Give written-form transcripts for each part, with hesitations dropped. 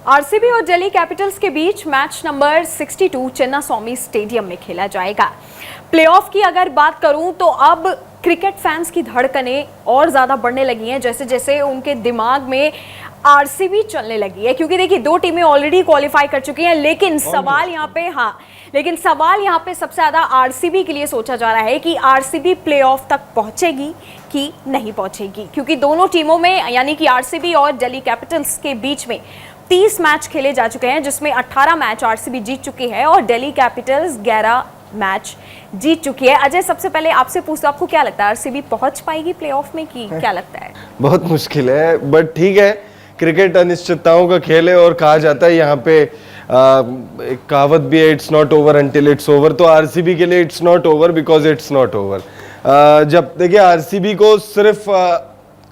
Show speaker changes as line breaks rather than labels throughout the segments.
RCB और Delhi Capitals के बीच match number 62 Chinnaswamy stadium में खेला जाएगा। प्लेऑफ की अगर बात करूं तो अब क्रिकेट फैंस की धड़कनें और ज्यादा बढ़ने लगी हैं जैसे जैसे उनके दिमाग में आरसीबी चलने लगी है, क्योंकि देखिए दो टीमें ऑलरेडी क्वालिफाई कर चुकी हैं। लेकिन सवाल यहाँ पे सबसे ज्यादा आरसीबी के लिए सोचा जा रहा है कि आरसीबी प्लेऑफ तक पहुंचेगी कि नहीं पहुंचेगी, क्योंकि दोनों टीमों में यानी कि आरसीबी और दिल्ली कैपिटल्स के बीच में 30 मैच खेले जा चुके हैं, जिसमें 18 मैच आरसीबी जीत चुकी है और दिल्ली कैपिटल्स 11 मैच जीत चुकी है। अजय, सबसे पहले आपसे पूछता, आपको क्या लगता है आरसीबी पहुंच पाएगी प्लेऑफ में कि क्या लगता है?
बहुत मुश्किल है, बट ठीक है, क्रिकेट अनिश्चितताओं का खेल है और कहा जाता है यहाँ पे एक कहावत भी है, it's not over until it's over. तो आरसीबी के लिए it's not over because it's not over. जब देखिए आरसीबी को सिर्फ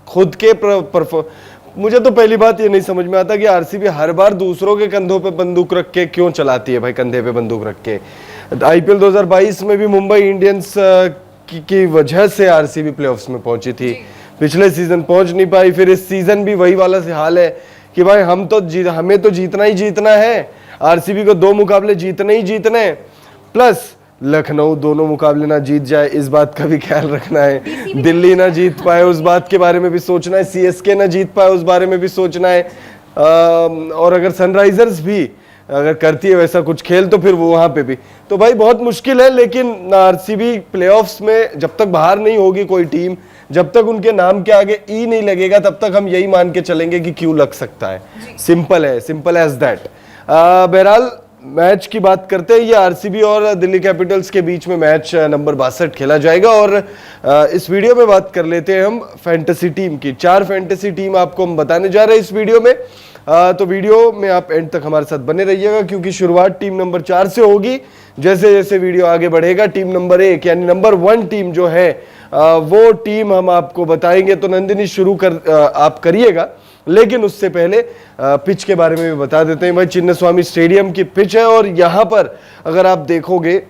खुद के मुझे तो पहली बात ये नहीं समझ में आता कि आरसीबी हर बार दूसरों के कंधों पे बंदूक रख के क्यों चलाती है भाई, कंधे पे बंदूक रख के। आईपीएल 2022 में भी मुंबई इंडियंस की वजह से आरसीबी प्लेऑफ्स में पहुंची थी, पिछले सीजन पहुंच नहीं पाई। फिर इस सीजन भी वही वाला हाल है कि भाई हमें तो जीतना ही जीतना है, आरसीबी को 2 मुकाबले जीतने ही जीतने हैं, प्लस लखनऊ दोनों मुकाबले ना जीत जाए इस बात का भी ख्याल रखना है, दिल्ली ना जीत पाए उस बात के बारे में भी सोचना है, सीएसके ना जीत पाए उस बारे में भी सोचना है। और अगर सनराइजर्स भी अगर करती है वैसा कुछ खेल तो फिर वो वहां पे भी, तो भाई बहुत मुश्किल है। लेकिन आरसीबी प्लेऑफ्स में जब तक बाहर नहीं होगी कोई टीम, जब तक उनके नाम के आगे ई नहीं लगेगा, तब तक हम यही मान के चलेंगे कि क्यों लग सकता है। सिंपल है, सिंपल एज दैट। बहरहाल मैच की बात करते हैं, ये आरसीबी और दिल्ली कैपिटल्स के बीच में मैच नंबर 62 खेला जाएगा। और इस वीडियो में बात कर लेते हैं हम फैंटेसी टीम की। 4 फैंटेसी टीम आपको हम बताने जा रहे हैं इस वीडियो में। तो वीडियो में आप एंड तक हमारे साथ बने रहिएगा, क्योंकि शुरुआत टीम नंबर 4 से होगी। जैसे जैसे वीडियो आगे बढ़ेगा टीम नंबर 1 यानी नंबर 1 टीम जो है वो टीम हम आपको बताएंगे। तो नंदिनी शुरू आप करिएगा, लेकिन उससे पहले पिच के बारे में भी बता देते हैं। भाई चिन्नास्वामी स्टेडियम की पिच है और यहाँ पर अगर आप देखोगे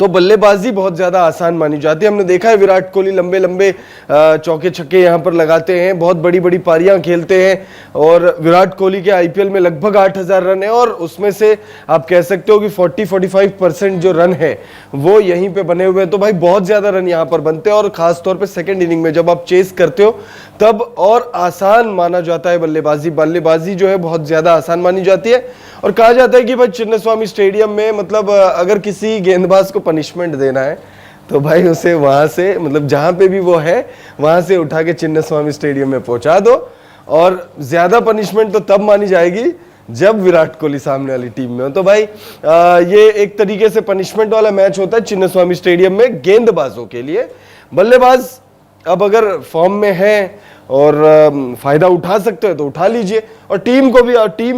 तो बल्लेबाजी बहुत ज्यादा आसान मानी जाती है। हमने देखा है विराट कोहली लंबे लंबे चौके छक्के यहाँ पर लगाते हैं, बहुत बड़ी बड़ी पारियां खेलते हैं। और विराट कोहली के आईपीएल में लगभग 8000 रन है और उसमें से आप कह सकते हो कि 40-45% जो रन है वो यहीं पे बने हुए हैं। तो भाई बहुत ज्यादा रन यहाँ पर बनते हैं और खासतौर पर सेकेंड इनिंग में जब आप चेस करते हो तब और आसान माना जाता है बल्लेबाजी जो है बहुत ज्यादा आसान मानी जाती है। और कहा जाता है कि भाई चिन्नास्वामी स्टेडियम में मतलब अगर किसी गेंदबाज को पनिशमेंट देना है तो भाई उसे वहां से मतलब जहां पे भी वो है वहां से उठा के चिन्नास्वामी स्टेडियम में पहुंचा दो। और ज्यादा पनिशमेंट तो तब मानी जाएगी जब विराट कोहली सामने वाली टीम में हो। तो भाई ये एक तरीके से पनिशमेंट वाला मैच होता है चिन्नास्वामी स्टेडियम में गेंदबाजों के लिए। बल्लेबाज अब अगर फॉर्म में है और फायदा उठा सकते हो तो उठा लीजिए। और टीम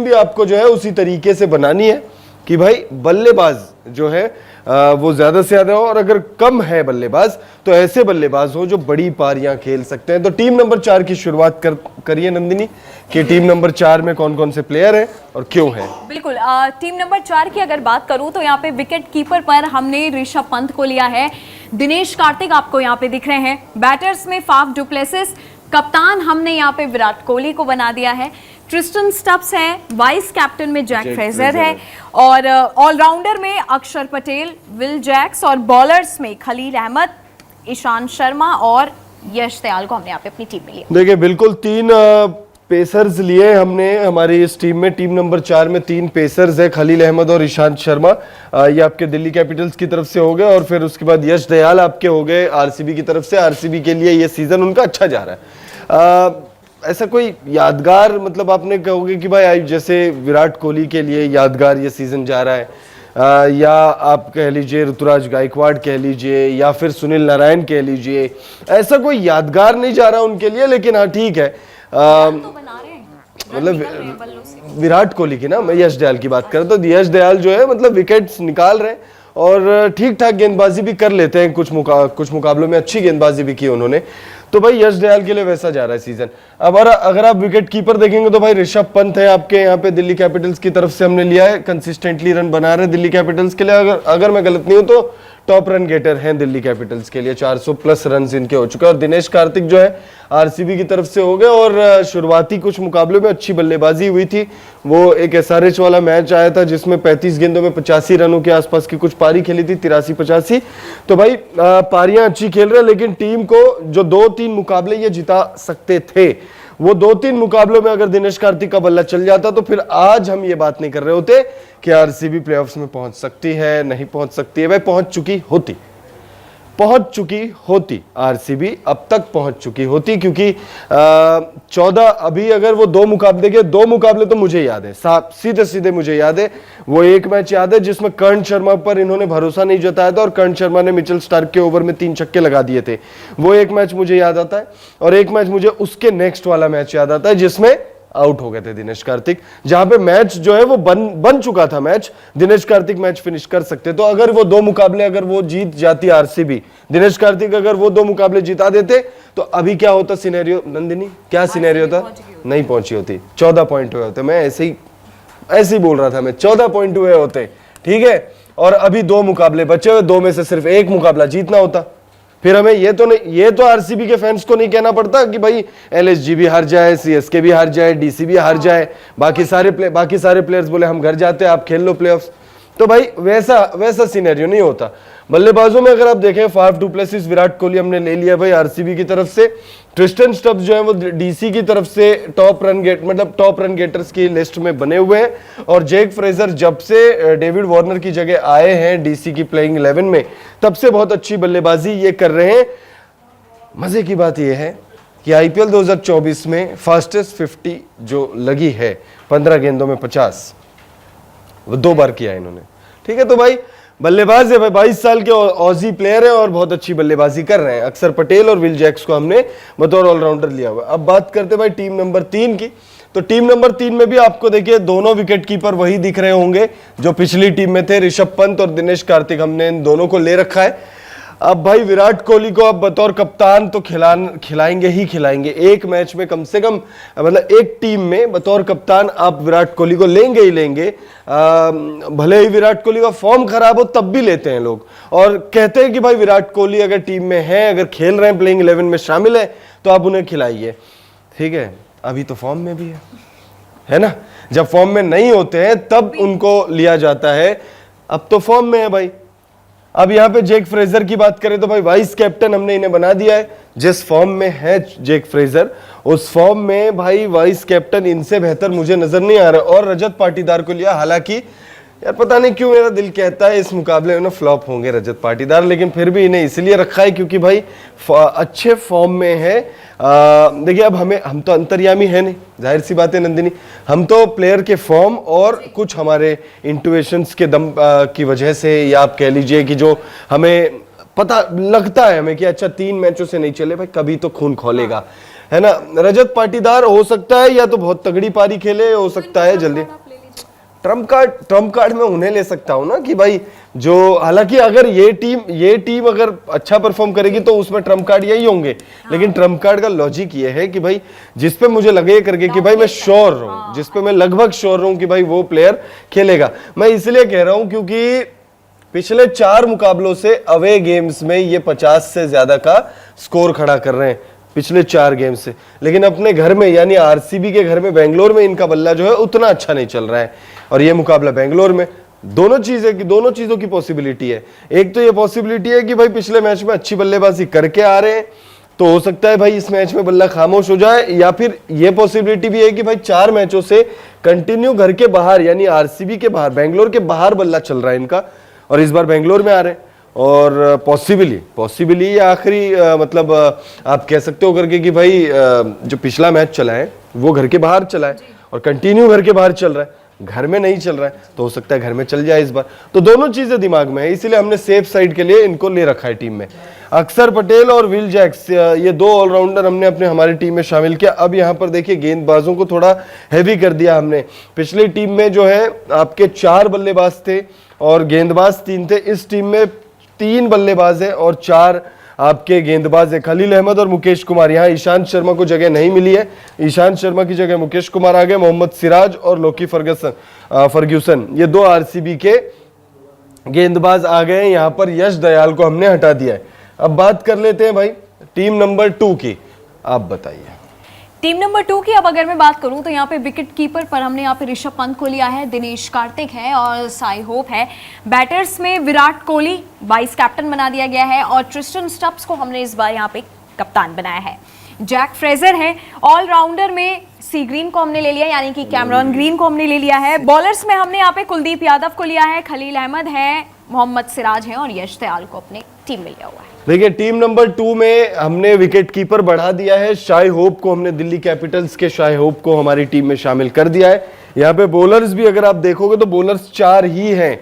भी आपको जो है उसी तरीके से बनानी है कि भाई बल्लेबाज जो है वो ज्यादा से ज्यादा हो, और अगर कम है बल्लेबाज तो ऐसे बल्लेबाज हो जो बड़ी पारियां खेल सकते हैं। तो टीम नंबर 4 की शुरुआत करिए नंदिनी, कि टीम नंबर 4 में कौन कौन से प्लेयर हैं और क्यों हैं।
बिल्कुल, टीम नंबर 4 की अगर बात करूं तो यहाँ पे विकेट कीपर पर हमने ऋषभ पंत को लिया है, दिनेश कार्तिक आपको यहाँ पे दिख रहे हैं, बैटर्स में फाफ डुप्लेसिस, कप्तान हमने यहाँ पे विराट कोहली को बना दिया है, ट्रिस्टन स्टब्स है, वाइस कैप्टन में जैक फ्रेजर है, और ऑलराउंडर में अक्षर पटेल, विल जैक्स, और बॉलर्स में खलील अहमद, ईशांत शर्मा और यश दयाल को हमने यहाँ पे अपनी टीम में लिया।
देखिए बिल्कुल 3 पेसर्स लिए हमने हमारी इस टीम में। टीम नंबर 4 में 3 पेसर्स है, खलील अहमद और ईशांत शर्मा, ये आपके दिल्ली कैपिटल्स की तरफ से हो गए। और फिर उसके बाद यश दयाल आपके हो गए आरसीबी की तरफ से। आरसीबी के लिए ये सीजन उनका अच्छा जा रहा है। ऐसा कोई यादगार मतलब आपने कहोगे कि भाई जैसे विराट कोहली के लिए यादगार ये सीजन जा रहा है, या आप कह लीजिए ऋतुराज गायकवाड़ कह लीजिए, या फिर सुनील नारायण कह लीजिए, ऐसा कोई यादगार नहीं जा रहा उनके लिए। लेकिन हाँ ठीक है, मतलब विराट कोहली की ना, मैं यश दयाल की बात कर रहा, तो यश दयाल जो है मतलब विकेट्स निकाल रहे हैं और ठीक ठाक गेंदबाजी भी कर लेते हैं, कुछ मुकाबलों में अच्छी गेंदबाजी भी की उन्होंने। तो भाई यश दयाल के लिए वैसा जा रहा है सीजन। अब अगर आप विकेट कीपर देखेंगे तो भाई ऋषभ पंत है आपके यहाँ पे दिल्ली कैपिटल्स की तरफ से हमने लिया है, कंसिस्टेंटली रन बना रहे दिल्ली कैपिटल्स के लिए। अगर मैं गलत नहीं हूं तो टॉप रन गेटर हैं दिल्ली कैपिटल्स के लिए, 400 प्लस रन इनके हो चुके हैं। और दिनेश कार्तिक जो है आरसीबी की तरफ से हो गए, और शुरुआती कुछ मुकाबलों में अच्छी बल्लेबाजी हुई थी। वो एक एसआरएच वाला मैच आया था जिसमें 35 गेंदों में 85 रनों के आसपास की कुछ पारी खेली थी, 83-85। तो भाई पारियां अच्छी खेल रहे हैं, लेकिन टीम को जो 2-3 मुकाबले ये जिता सकते थे, वो 2-3 मुकाबलों में अगर दिनेश कार्तिक का बल्ला चल जाता तो फिर आज हम ये बात नहीं कर रहे होते कि आरसीबी प्लेऑफ्स में पहुंच सकती है, नहीं पहुंच सकती है। भाई पहुंच चुकी होती आरसीबी अब तक पहुंच चुकी होती, क्योंकि 14 अभी अगर वो 2 मुकाबले के 2 मुकाबले तो मुझे याद है, सीधे मुझे याद है। वो एक मैच याद है जिसमें कर्ण शर्मा पर इन्होंने भरोसा नहीं जताया था और कर्ण शर्मा ने मिचेल स्टार्क के ओवर में 3 छक्के लगा दिए थे। वो एक मैच मुझे याद आता है, और एक मैच मुझे उसके नेक्स्ट वाला मैच याद आता है जिसमें आउट हो गए थे दिनेश कार्तिक, जहां पे मैच जो है वो बन चुका था match, Dinesh Karthik match finish कर सकते। तो अगर वो 2 मुकाबले अगर वो जीत जाती आरसीबी, दिनेश कार्तिक अगर वो 2 मुकाबले जिता देते तो अभी क्या होता सिनेरियो नंदिनी, क्या सिनेरियो था? नहीं पहुंची होती, 14 पॉइंट हुए होते। मैं ऐसे ही बोल रहा था, मैं 14 पॉइंट हुए होते, ठीक है। और अभी 2 मुकाबले बचे हुए, 2 में से सिर्फ 1 मुकाबला जीतना होता। फिर हमें ये तो आरसीबी के फैंस को नहीं कहना पड़ता कि भाई एलएसजी भी हार जाए, सीएसके भी हार जाए, डीसी भी हार जाए, बाकी सारे प्लेयर्स बोले हम घर जाते हैं, आप खेल लो प्लेऑफ्स। तो भाई वैसा सिनेरियो नहीं होता। बल्लेबाजों में अगर आप देखें, Faf du Plessis, Virat Kohli हमने ले लिया भाई आरसीबी की तरफ से। ट्रिस्टन स्टब्स जो है वो डीसी की तरफ से टॉप रन गेटर्स की लिस्ट में बने हुए हैं। और जेक फ्रेजर जब से डेविड वार्नर की जगह आए हैं डीसी की प्लेइंग 11 में, तब से बहुत अच्छी बल्लेबाजी ये कर रहे हैं। मजे की बात यह है कि आईपीएल 2024 में फास्टेस्ट 50 जो लगी है 15 गेंदों में 50, वो 2 बार किया इन्होंने, ठीक है। तो भाई बल्लेबाज है भाई, 22 साल के ऑजी प्लेयर है और बहुत अच्छी बल्लेबाजी कर रहे हैं। अक्षर पटेल और विल जैक्स को हमने बतौर ऑलराउंडर लिया हुआ। अब बात करते हैं भाई टीम नंबर 3 की। तो टीम नंबर 3 में भी आपको देखिए दोनों विकेट कीपर वही दिख रहे होंगे जो पिछली टीम में थे, ऋषभ पंत और दिनेश कार्तिक। हमने इन दोनों को ले रखा है। अब भाई विराट कोहली को अब बतौर कप्तान तो खिलाएंगे ही खिलाएंगे। एक मैच में कम से कम, मतलब एक टीम में बतौर कप्तान आप विराट कोहली को लेंगे ही लेंगे। भले ही विराट कोहली का फॉर्म खराब हो तब भी लेते हैं लोग, और कहते हैं कि भाई विराट कोहली अगर टीम में है, अगर खेल रहे हैं, प्लेइंग 11 में शामिल है, तो आप उन्हें खिलाइए, ठीक है। अभी तो फॉर्म में भी है ना। जब फॉर्म में नहीं होते हैं तब उनको लिया जाता है, अब तो फॉर्म में है भाई। अब यहाँ पे जेक फ्रेजर की बात करें तो भाई वाइस कैप्टन हमने इन्हें बना दिया है। जिस फॉर्म में है जेक फ्रेजर, उस फॉर्म में भाई वाइस कैप्टन इनसे बेहतर मुझे नजर नहीं आ रहा। और रजत पाटीदार को लिया, हालांकि यार पता नहीं क्यों मेरा दिल कहता है इस मुकाबले में फ्लॉप होंगे रजत पाटीदार, लेकिन फिर भी इन्हें इसलिए रखा है क्योंकि भाई अच्छे फॉर्म में है। देखिए अब हम तो अंतर्यामी है नहीं, जाहिर सी बात है नंदिनी, हम तो प्लेयर के फॉर्म और कुछ हमारे इंट्यूशंस के दम की वजह से, या आप कह लीजिए कि जो हमें पता लगता है हमें कि अच्छा 3 मैचों से नहीं चले भाई, कभी तो खून खोलेगा, है ना। रजत पाटीदार हो सकता है या तो बहुत तगड़ी पारी खेले, हो सकता है जल्दी ट्रम्प कार्ड में उन्हें ले सकता हूं ना कि भाई जो, हालांकि अगर ये टीम अगर अच्छा परफॉर्म करेगी तो उसमें ट्रम्प कार्ड यही होंगे। लेकिन ट्रम्प कार्ड का लॉजिक ये है कि भाई जिस पे मुझे लगे करके कि भाई मैं श्योर रहूं, जिस पे मैं लगभग श्योर रहूं कि भाई वो प्लेयर खेलेगा। मैं इसलिए कह रहा हूं क्योंकि पिछले 4 मुकाबलों से अवे गेम्स में ये 50 से ज्यादा का स्कोर खड़ा कर रहे हैं पिछले 4 गेम से। लेकिन अपने घर में यानी आरसीबी के घर में बेंगलोर में इनका बल्ला जो है उतना अच्छा नहीं चल रहा है, और ये मुकाबला बेंगलोर में। दोनों चीजों की पॉसिबिलिटी है। एक तो ये पॉसिबिलिटी है कि भाई पिछले मैच में अच्छी बल्लेबाजी करके आ रहे हैं, तो हो सकता है भाई इस मैच में बल्ला खामोश हो जाए, या फिर ये पॉसिबिलिटी भी है कि भाई 4 मैचों से कंटिन्यू घर के बाहर यानी आरसीबी के बाहर, बेंगलोर के बाहर बल्ला चल रहा है इनका, और इस बार बेंगलोर में आ रहे हैं। और पॉसिबली आखिरी मतलब आप कह सकते हो करके कि भाई जो पिछला मैच चला है वो घर के बाहर चला है और कंटिन्यू घर के बाहर चल रहा है, घर में नहीं चल रहा है, तो हो सकता है घर में चल जाए इस बार। तो दोनों चीजें दिमाग में है, इसलिए हमने सेफ साइड के लिए इनको ले रखा है टीम में। अक्षर पटेल और विल जैक्स, ये 2 ऑलराउंडर हमने हमारी टीम में शामिल किया। अब यहाँ पर देखिए गेंदबाजों को थोड़ा हैवी कर दिया हमने। पिछली टीम में जो है आपके 4 बल्लेबाज थे और गेंदबाज 3 थे। इस टीम में 3 बल्लेबाज हैं और 4 आपके गेंदबाज है खलील अहमद और मुकेश कुमार। यहाँ ईशांत शर्मा को जगह नहीं मिली है, ईशांत शर्मा की जगह मुकेश कुमार आ गए। मोहम्मद सिराज और लोकी फर्ग्यूसन ये 2 आरसीबी के गेंदबाज आ गए। यहाँ पर यश दयाल को हमने हटा दिया है। अब बात कर लेते हैं भाई टीम नंबर 2 की, आप बताइए।
टीम नंबर 2 की अब अगर मैं बात करूं तो यहाँ पे विकेट कीपर पर हमने यहाँ पे ऋषभ पंत को लिया है, दिनेश कार्तिक है और साई होप है। बैटर्स में विराट कोहली वाइस कैप्टन बना दिया गया है और ट्रिस्टन स्टब्स को हमने इस बार यहाँ पे कप्तान बनाया है। जैक फ्रेजर है। ऑलराउंडर में सी ग्रीन को हमने ले लिया, यानी कि कैमरॉन ग्रीन को हमने ले लिया है। बॉलर्स में हमने यहाँ पे कुलदीप यादव को लिया है, खलील अहमद है, मोहम्मद सिराज है और यश दयाल को अपने टीम में लिया हुआ है।
देखिए टीम नंबर 2 में हमने विकेट कीपर बढ़ा दिया है, शाई होप को हमने दिल्ली कैपिटल्स के शाई होप को हमारी टीम में शामिल कर दिया है। यहाँ पे बॉलर्स भी अगर आप देखोगे तो बॉलर्स 4 ही हैं।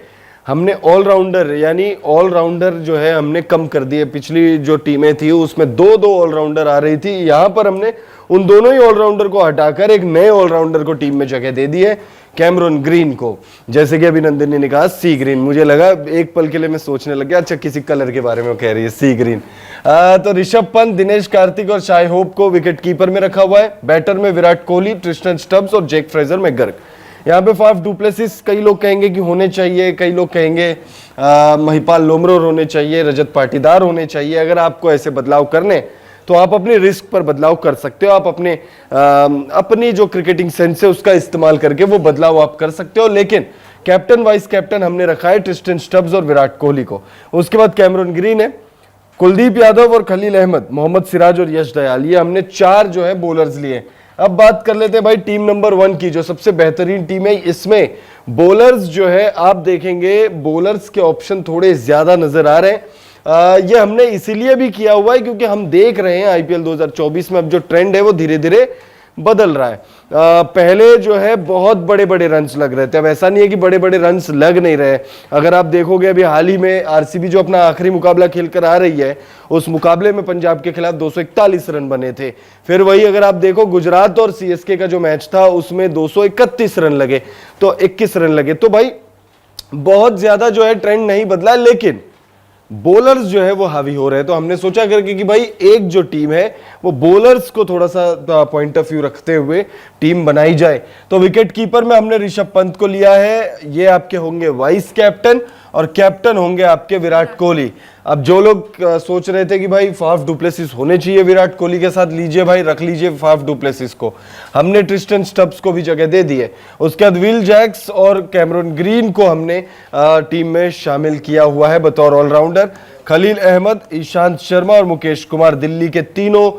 हमने ऑलराउंडर यानी ऑलराउंडर जो है हमने कम कर दिए। पिछली जो टीमें थी उसमें 2-2 ऑलराउंडर आ रही थी, यहाँ पर हमने उन दोनों ही ऑलराउंडर को हटाकर एक नए ऑलराउंडर को टीम में जगह दे दी है, कैमरॉन ग्रीन को। जैसे कि अभिनंदन ने कहा सी ग्रीन, मुझे लगा एक पल के लिए मैं सोचने लग गया अच्छा किसी कलर के बारे में कह रही है सी ग्रीन। तो ऋषभ पंत, दिनेश कार्तिक और शाई होप को विकेट कीपर में रखा हुआ है। बैटर में विराट कोहली, ट्रिस्टन स्टब्स और जैक फ्रेजर में गर्ग। यहाँ पे फाफ डुप्लेसिस कई लोग कहेंगे कि होने चाहिए, कई लोग कहेंगे महिपाल लोमरोर होने चाहिए, रजत पाटीदार होने चाहिए। अगर आपको ऐसे बदलाव करने तो आप अपने रिस्क पर बदलाव कर सकते हो। आप अपनी जो क्रिकेटिंग सेंस है उसका इस्तेमाल करके वो बदलाव आप कर सकते हो। लेकिन कैप्टन वाइस कैप्टन हमने रखा है ट्रिस्टन स्टब्स और विराट कोहली को। उसके बाद कैमरॉन ग्रीन है, कुलदीप यादव और खलील अहमद, मोहम्मद सिराज और यश दयाल, ये हमने 4 जो है बॉलर्स लिए। अब बात कर लेते हैं भाई टीम नंबर 1 की, जो सबसे बेहतरीन टीम है। इसमें बॉलर्स जो है आप देखेंगे बॉलर्स के ऑप्शन थोड़े ज्यादा नजर आ रहे हैं। ये हमने इसीलिए भी किया हुआ है क्योंकि हम देख रहे हैं आईपीएल 2024 में अब जो ट्रेंड है वो धीरे धीरे बदल रहा है। पहले जो है बहुत बड़े बड़े रन्स लग रहे थे, अब ऐसा नहीं है कि बड़े बड़े रन्स लग नहीं रहे। अगर आप देखोगे अभी हाल ही में आरसीबी जो अपना आखिरी मुकाबला खेलकर आ रही है, उस मुकाबले में पंजाब के खिलाफ 241 रन बने थे। फिर वही अगर आप देखो गुजरात और सीएसके का जो मैच था उसमें 231 रन लगे, तो 21 रन लगे। तो भाई बहुत ज्यादा जो है ट्रेंड नहीं बदला, लेकिन बॉलर्स जो है वो हावी हो रहे हैं। तो हमने सोचा करके कि भाई एक जो टीम है वो बॉलर्स को थोड़ा सा पॉइंट ऑफ व्यू रखते हुए टीम बनाई जाए। तो विकेट कीपर में हमने ऋषभ पंत को लिया है, ये आपके होंगे वाइस कैप्टन और कैप्टन होंगे आपके विराट कोहली। अब जो लोग सोच रहे थे कि भाई फाफ डुप्लेसिस होने चाहिए विराट कोहली के साथ, लीजिए भाई रख लीजिए फाफ डुप्लेसिस को। हमने ट्रिस्टन स्टब्स को भी जगह दे दी है। उसके बाद विल जैक्स और कैमरॉन ग्रीन को हमने टीम में शामिल किया हुआ है बतौर ऑलराउंडर। खलील अहमद, ईशांत शर्मा और मुकेश कुमार दिल्ली के तीनों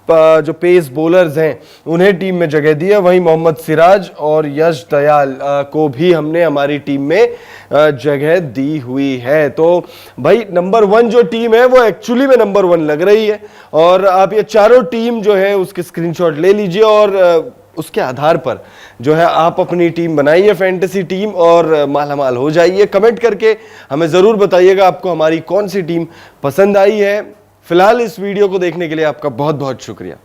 जो पेस बॉलर्स हैं उन्हें टीम में जगह दी है। वहीं मोहम्मद सिराज और यश दयाल को भी हमने हमारी टीम में जगह दी हुई है। तो भाई नंबर 1 जो टीम है वो एक्चुअली में नंबर 1 लग रही है। और आप ये चारों टीम जो है उसके स्क्रीनशॉट ले लीजिए और उसके आधार पर जो है आप अपनी टीम बनाइए, फैंटेसी टीम, और मालामाल हो जाइए। कमेंट करके हमें ज़रूर बताइएगा आपको हमारी कौन सी टीम पसंद आई है। फिलहाल इस वीडियो को देखने के लिए आपका बहुत बहुत शुक्रिया।